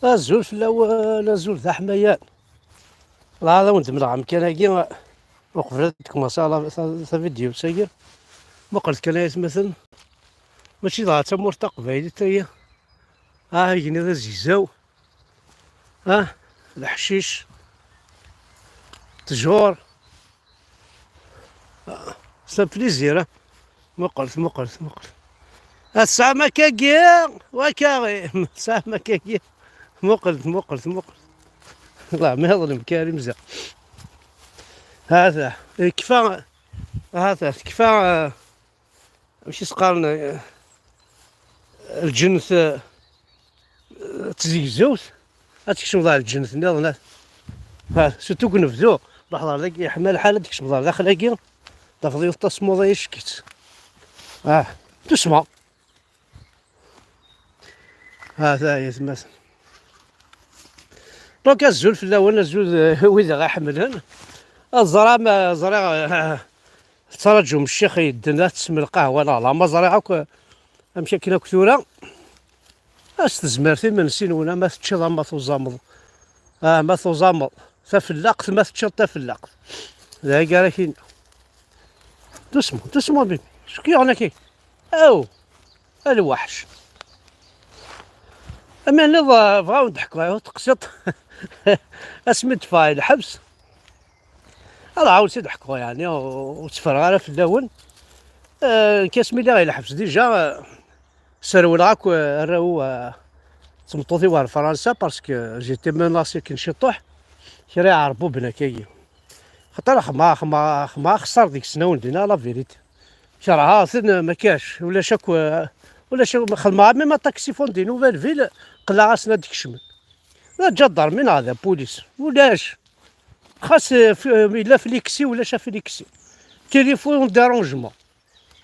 الزول في الأول الزول ذا حميان. هذا ولد من العام كان هاكي وقفلت كوماسا على فيديو ساير. ما قلت كان مثلا ماشي ضاع تمور تقبايلي تا هي. يجيني ذا الزيزاو. الحشيش تجور. سا بليزير. ما قلت الساعة ما كاكيا وكاغي الساعة ما كاكيا. ما قلت الله ما يظلم كريم زين. هذا كفا هذا كفا ماشي سقارنا الجنث تزيزوت هاتكشم ضاع الجنث ناضنا. سيرتو كنبدو لحظة ذاك يحمل الحالة ديك شمضار داخل هاكي تفضيل التصمو ضا يشكيت. تسمع هذا هي تماثل. دونك الزول في الاول الزول ويدا غيحملهن الزرع ما زرع ترجم الشيخ يدنا تسمى القهوة لا ما زرعك امشي كنا كثورة استزمرتي من سنونا ما تشظ ما توزامض ما توزامض تفلقت ما تشظ تفلقت لا قال كاين تسمو بيبي شكي انا كي او الوحش اما اللي بغاو نضحكوا تقسط اسمد فايل الحبس راه عاود تضحكوا يعني وتفرغ في الاول. كاسمي لا غير الحبس ديجا سرول غاك راهو تمطوطي وار فرنسا باسكو جيتي مناصي كنشطوح كرا يعربو بنا كاي خاطر خما خسر ديك السنه ولدينا لا فيريتي شراها ثن ما كاش ولا شاك ولا شاك خدمه ميم طاكسي فون دي نوفيل فيل قلا غاسنا ديك الشمل لا جدر من هذا بوليس ولاش خاص الا فليكسي ولا شاف فليكسي تليفون ديرونجمون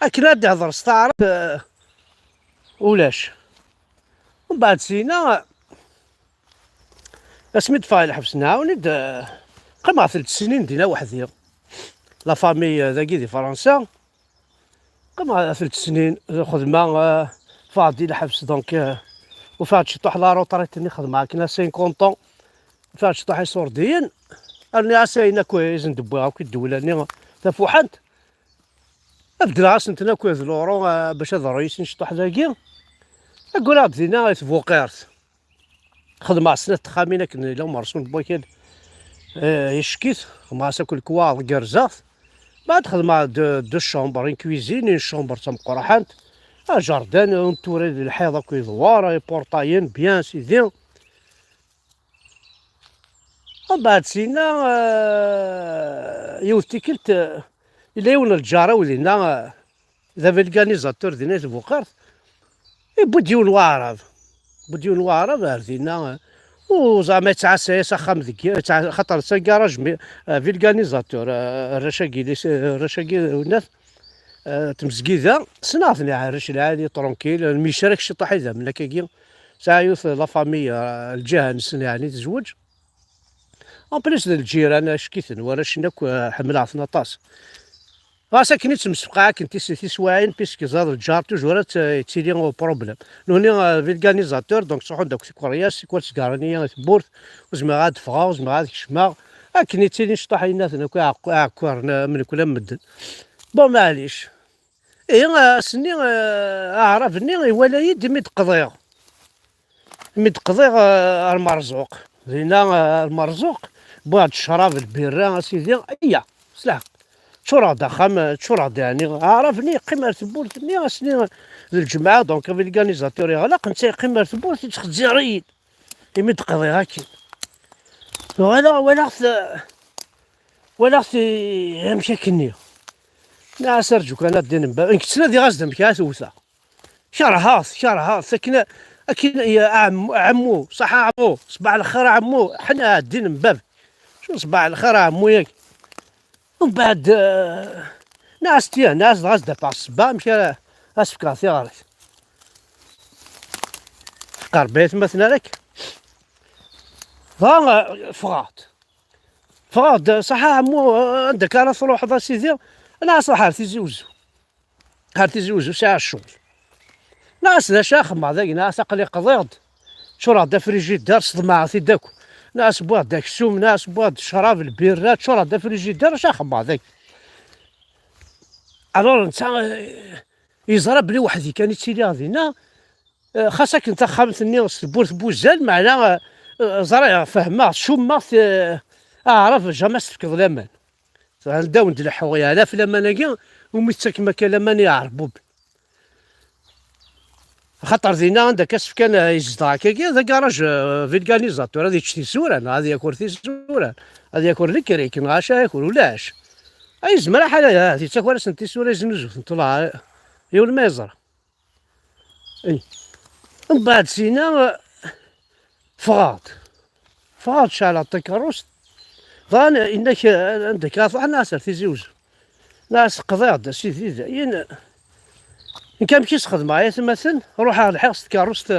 اكنا تهضر استعرف ولاش ومن بعد سينا اسميت فايل حبسنا ونيد قمع 3 سنين دينا وحدي لا فامي ذاكي دي فرنسا قمع 3 سنين خدمة فاضي الحبس دونك وفات شطوح لا روطريتني خدمة كنا 50 طون فات شطوح سورديين راني عساينا كويس ندبوها كي الدولة تفوحنت ابدل عاصنتنا كويس لورو باش هذا الرئيس نشطوح ذاكي اقول بدينا يتفوقيرت خدمة سنة تخامينا كنا لو مرسول بوكيل يشكيت خدمة كل كواض كرزات بعد خدمة دو شومبر ان كويزين ان شومبر تم قرحانت جاردان اونتوري الحيضة كي دوار بورطايين بيان سيدي. ومن بعد سينا يوتيكلت إلا يون الجارة ولينا ذا فيلغانيزاتور دينا تبوقارت بوديون واعرض بوديون واعرض هردينا وزعما يتعسى سخام ذيك خاطر كراج فيلغانيزاتور الرشاقي والناس تمزكيذا صناعتني عارش العادي طرونكيل الميشارك شي طاح إذا من هكاكي ساعة يوث لا فامي الجهة نسن يعني تزوج اون بليس الجيران شكيتن ورا شناك حمل عثنا طاس ساكنين تمسبقا كنتي سيتي سواعين بيسكي زاد الجار توجور تيلي بروبليم نوني فيلغانيزاتور دونك صحون داك سيكورياس سيكوال سكارانيا تبورت وزما غاد فغا وزما غاد كشما كني تيلي شطح يناثنا كي عكوار من كل مدن بون معليش سني عرفني ولا يدي متقضيغ المرزوق زينا المرزوق بعد الشراب البيران سيدي سلاح تشرد اخام تشرد يعني عرفني قمه بورتني سنين الجماعه دونك فيلغانيزاتور يغلق انت قمه بورت تخزيريد يمد قضي هاكي ولا يمشي كني لا سرجوك انا دين كنت دي غزدم كاسوسه شرهاص سكنه اكيد يا عمو صح عمو صباح الخير عمو حنا الدين من باب شو صباح الخير عمو ياك. ومن بعد ناس غازده تاع الصباح مشى اسفكاسي غارت قربيت مثلا لك فغاط صح عمو عندك انا تروح ذا سيدي انا صح هارتي زوزو ساعه الشغل ناس ذا شاخ مع ذاك ناس اقلي قضيض شو راه دا فريجيدار صدمعتي داك، ناس بواه داك السوم، ناس بواه الشراب البيرات، شو راه دا فريجيدار اش خبا داك. الوغ نتا يزرى بلي وحدي كان يتسيلي غادينا، خاصك انت خامتني وسط بورت بوزال معناها زرع فهمه شومه اعرف جامي تفكض لامان نبداو ندلحو غير على في لامانكي وميتاك ما كان لامان يعربوب. خاطر زينا عندك كاس كان يزدع كي هذا كراج فيلكانيزاتور هذه تشتي سوران هذه ياكل في سوران هذه ياكل لكريك غاشا ياكل ولاش اي زمرا حاله هذه تاكل سنتي سوري زنزو طلع يول ميزر اي. من بعد سينا فغاط شعل التكروس ظان انك عندك واحد ناس تيزوج ناس قضاء سيدي زين إن كان كيس خدمة يا مثلا روح على الحرس كاروس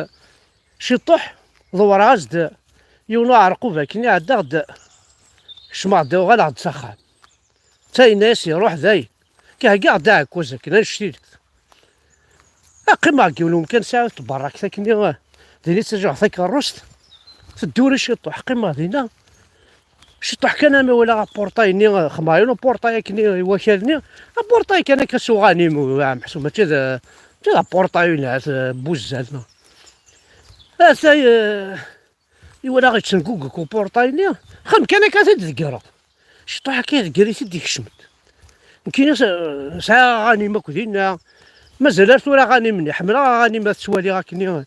شطح ضوار غازد يونا عرقوبة كني عدا غد شمع دو غدا عد سخان تاي ناس يروح ذاي كاع داك وزك انا نشتيلك قيمة كيولو ممكن ساعة تبرك ثاكني ديني ترجع ثاك الرست تدوري شطح قيمة دينا شطح كان ما ولا بورطاي ني خمايون بورطاي كني وكالني بورطاي كان كسوغاني محسوب ماشي ذا بورطاي ناس بوزات هسا يولا غير تنكوكو بورطاي ني خم كان كتذكر شطح كيذكر يديك الشمت كاين ساعة غاني ما كدينا مازال ثورا غاني مني حمرا غاني ما تسوالي غاكني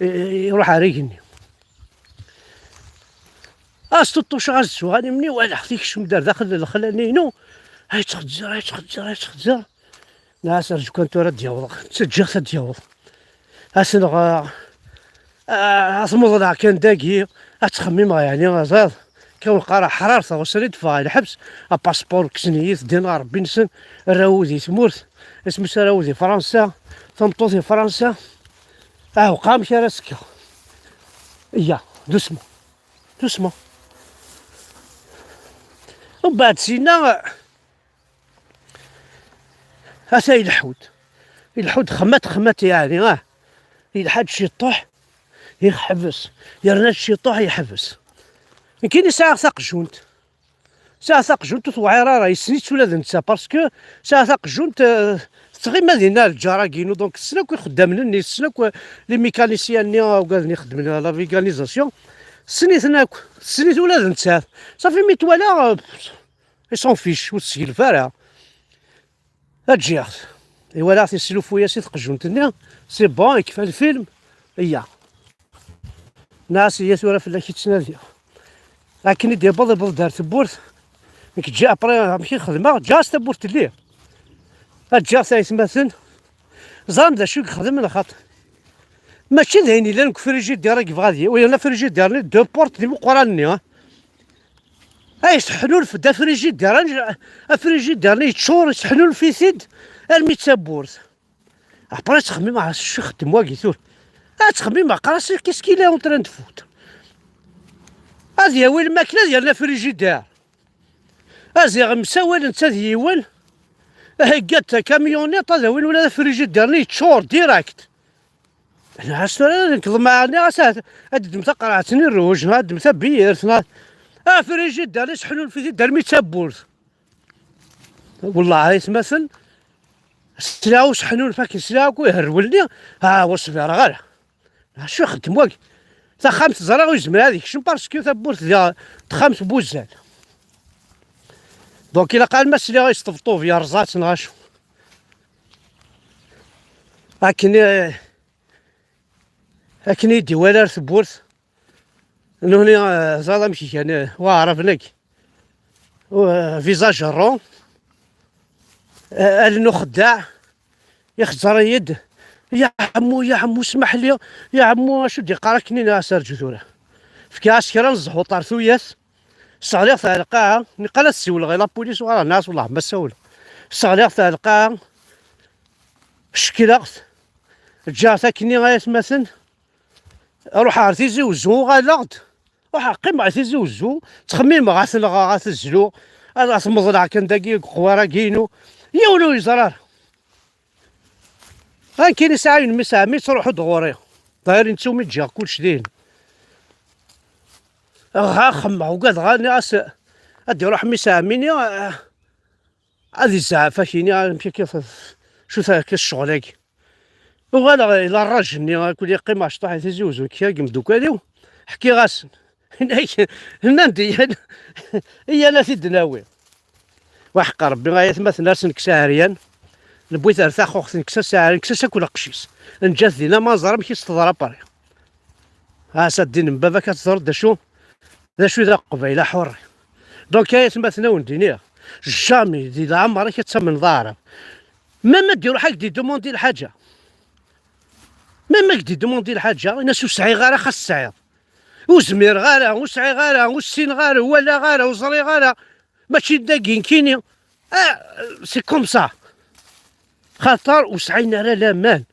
يروح عليكني استطوش غزو غادي مني ولا حتيك شم دار داخل الخلانينو هاي تخجر ناس رجو كنت راه دياوض تسجل دياوض اسنغ اصمض كان داكي اتخمم يعني غزال كون قرا حرارته وسريد فا الحبس باسبور كسنيت دينار بنسن راودي تمورت اسمو راودي فرنسا تنطوطي فرنسا قام شي راسك يا دوسمو ومن بعد سينا هسا يلحود خمات يعني يلحد شي يحبس يرناد شي يحبس كاين ساعة ثاق جونت وعيرة راهي سنيت ولا نتا باسكو ساعة ثاق جونت تغي مدينة الجراكينو دونك السناك خدامنا السناك لي ميكانيسيان ني وقالني خدمنا لا فيغانيزاسيون سنيت ولا نتا صافي ميتوالا يسون فيش وتسيل فارع اجي ايوا لا تيسلو فويا سي تقجونتني سي بون يكفى الفيلم هي ناس هي ثورة في كي تسنادي لكن دي بل دارت بورت كي تجي ابري ماشي خدمه جاست بورت ليه جا يتمثل زعما دا شو يخدم من خاطر ماشي ذهني لا فريجي ديالك غادي ولا فريجي ديالني دو بورت اللي مقراني اي سحنول في دا فريجي ديالني فريجي ديالني يتشور سحنول في سيد الميت بورت ابري تخمم على شو خدم واقي ثور تخمم قراصي كيسكي لا اون تران تفوت هذه وين الماكله ديالنا فريجيدار هذه مساول انت ديوال هكات كاميونيط هذا وين ولا فريجيدار يتشور ديراكت انا عرفت نكظم معاني هاد متا قرعتني الروج هاد متا بيرت فريجيدار يسحنون في دار ميتابورت والله يتمثل سلاو شحنون فاك سلاو ويهرولني وصفي راه غير شو خدم واقي تا خمس زرا ويزمر هذيك شنو باسكو تبورت ديال خمس بوزال دونك الا قال الماس اللي غيصطفطو فيا رزات نغاشو لكن يدي ولا تبورت انه هنا زادا مشي كان وعرفناك فيزاج رون انه خداع يخزر يد يا عمو اسمح لي يا عمو شو دي قراكني ناس رجوله في كاس كرا نزحو طارثويات الصغير تاع القاعه نقال السول غير لابوليس ولا الناس والله ما سول الصغير تاع القاعه شكلات جا ساكني غيتمثل روح عرفتي زوزو غالغد روح قيم عرفتي زوزو تخميم غاتزلو انا صمضنا كان داكي قواره كينو يولو يزرار كاين ساعه من ساعه مي تروحوا دغوري دايرين نتوما تجا كلشي داين غا خمع وقاد غاني ادي روح مساميني هذه الزعافة كيني نمشي كيف شو كيف الشغل هاكي وغالا إلا راجلني غنقول لي قيمة شطاح تيزوز كي مدوكاليو حكي غاسن هناك هنا ندي هي انا سيد ناوي وحق ربي غاية مثلا ناس نكساريان نبويت ارتاح خوخت نكسا ساعة نكسا ساكل قشيس نجات دينا ما زرا ماشي استضرا باري ها سادين من بابا كتزور دا شو ذا قبيله حر دونك هي مثلا وندينيها جامي دي العمر كتسمى ضارب ما ديرو حق دي دوموندي الحاجه ما دي دوموندي الحاجه الناس وسعي غير خاص السعير وزمير غالا وسعي غالا والسين غالا ولا غالا وزري غالا ماشي داكين كيني سي كوم سا خاطر وسعينا راه لامان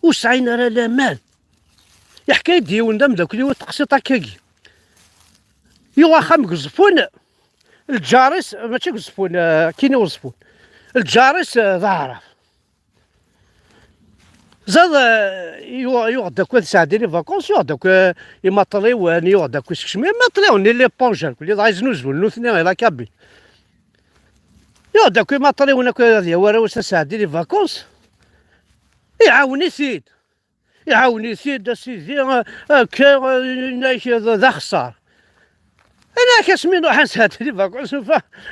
وسعينا راه لامان يا حكايه ديوندم داك اللي هو تقسيط هكاكي يوا خا مقزفون الجارس ماشي قزفون كيني وصفون الجارس ظاهره زاد يغداك ساعدي لي فاكونس يغداك يمطليو يغداك يسكشمي يمطليو لي بونجر كل غايزنوزو نوثني غير كابي يغداك يمطليو هناك ورا ساعدي لي فاكونس يعاوني سيد سيدي كي ذا خسار انا كاسمينو حنسات لي فاكونس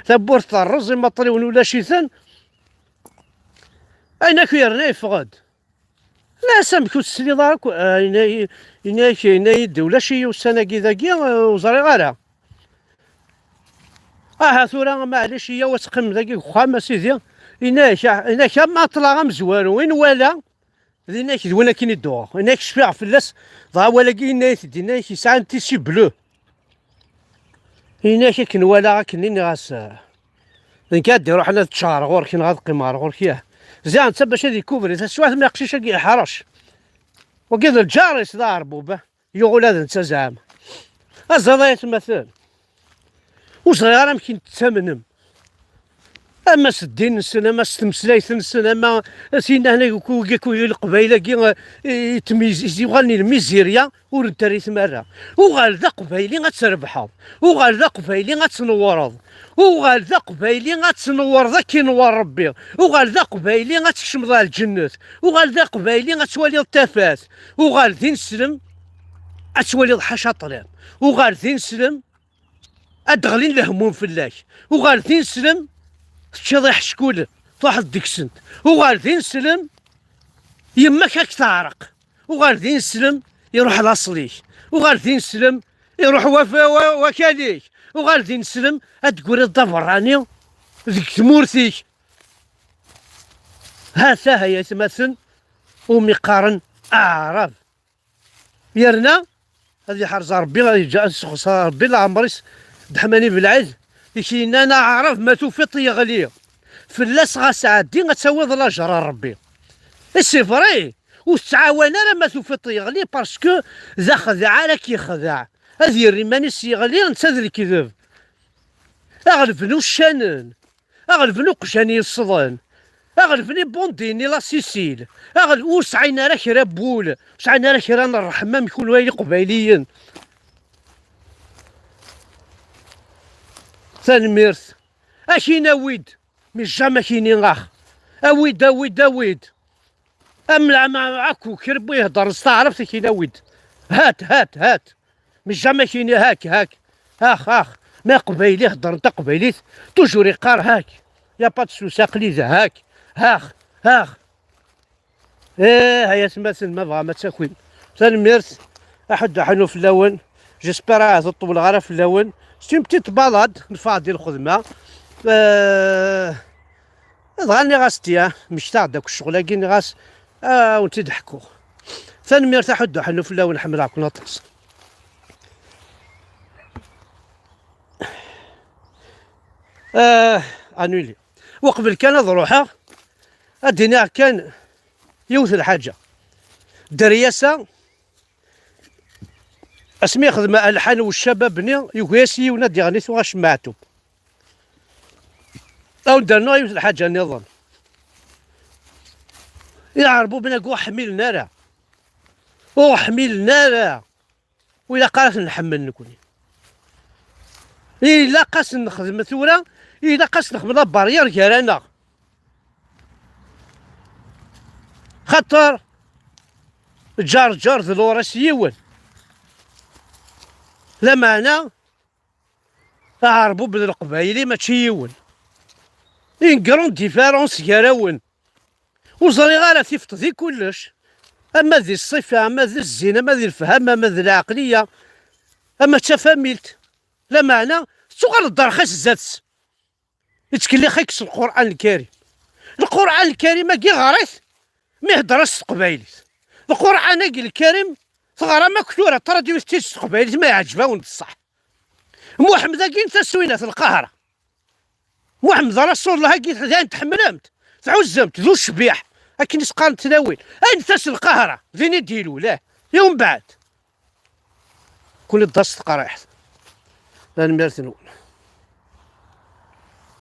ثبورت الرز يمطليو ولا شي ثان انا كيرنا يفقد لا سامكو تسلي دارك إنا يدي شي والسنة كذاكي وزري غالا ثورا معليش هي وتقم ذاكي خام سيدي إناك ما طلع مزوار وين ولا إناك وين كاين الدوا إناك شفيع فلاس ضا ولا إناك يسعى تيسي بلو إناك كن ولا كنين غاس كادي روح انا تشار غور كي نغاد قمار غور كياه زين انت باش هذي كوفري تسواح ما يقشيش كي حرش وكذا الجارس ضاربو به يقول هذا انت زعما الزضايت مثلا وصغيره يمكن تثمنم اما سدين السنه ما ستمسلايت السنه ما سينا هنا كوي القبيله كي يتميز يغني الميزيريا ورنتريت مره وغال ذا قبيلي غتربحوا وغال ذا قبيلي غتنورض وغال ذا قبيلي غتنور ذا كي نور ربي وغال ذا قبيلي غتشمض الجنات وغال ذا قبيلي غتولي التفات وغال ذي نسلم غتولي الحشاطرين وغال ذي نسلم ادغلين لهمون فلاش وغال ذي نسلم تشضيح شكون واحد ديكسنت وغالدين نسلم يماك هاك تعرق وغالدين نسلم يروح لاصليك وغالدين نسلم يروح وكاليك وغالدين نسلم تقول الضفراني ذيك تمورتيك هاثا هي تمثل ومقارن اعراب يرنا هذه حرز ربي غادي جاء ربي العمريس دحماني بالعز كاين انا عارف ما توفيط يغلي فلاس غاسعدي غتساوض لاجر ربي سي فري وتعاون راه ما توفيط يغلي باسكو ذا خداع راه كيخدع هذه الريماني يغلي انت ذا الكذب اغلبنو الشانن اغلبنو قشاني الصدن اغلبني بونديني لا سيسيل اغلب وسعينا راه كرا بول وسعينا راه كرا الرحمه يكون ويلي قبيليين تنميرت اشي نويد مش جامع كيني غاخ اويد املع معاكو كربو يهضر استعرفت كي نويد هات مش جامع كيني هاك اخ ما قبيلي هضر انت قبيليت توجور يقار هاك يا بات سوسا قليزه هاك هيا تمثل ما بغا ما تاكل تنميرت احد حنو في اللون جيسبر هذا الطول غير في اللون سي بتيت بالاد نفاضي الخدمه غاني غاستيا مشتاق داك الشغل كاين غاس وتضحكوا ثاني مرتاح حدو حنو في اللون حمل عكو نطقس انولي وقبل كان ضروحه الدنيا كان يوث الحاجه درياسه اسمي خدمه الحان والشباب ني يقاسي ونادي غني ثوا شمعتو او درنا يوث الحاجه نظام يعربوا بنا كوا حميلنا راه وحميلنا راه وإلا قالت نحمل نكوني إلا قاس نخدم ثورة، إلا قاس نخدم بارير كرانا، خاطر جار ذو راس يون، لا معنى هربوا بين القبايلي ماشي يون، إن كرون ديفيرونس كراون، وزري غير تيفط ذي كلش، أما ذي الصفة، أما ذي الزينة، أما ذي الفهم، أما ذي العقلية، أما تفاميلت، لا معنى تغال الدار خاص زادس يتكلي خيكس القرآن الكريم. القرآن الكريم كي غريت ما يهدرش قبايليت، القرآن الكريم ثغرة مكثورة ترى تيس قبايليت ما يعجبون بصح. محمد كي انت سوينا في القاهرة، محمد رسول الله كي تحملمت تعزمت ذو الشبيح لكن سقان تناول انت القاهرة فين ديلو لا يوم بعد كل الدرس قريح لا نمرتنون.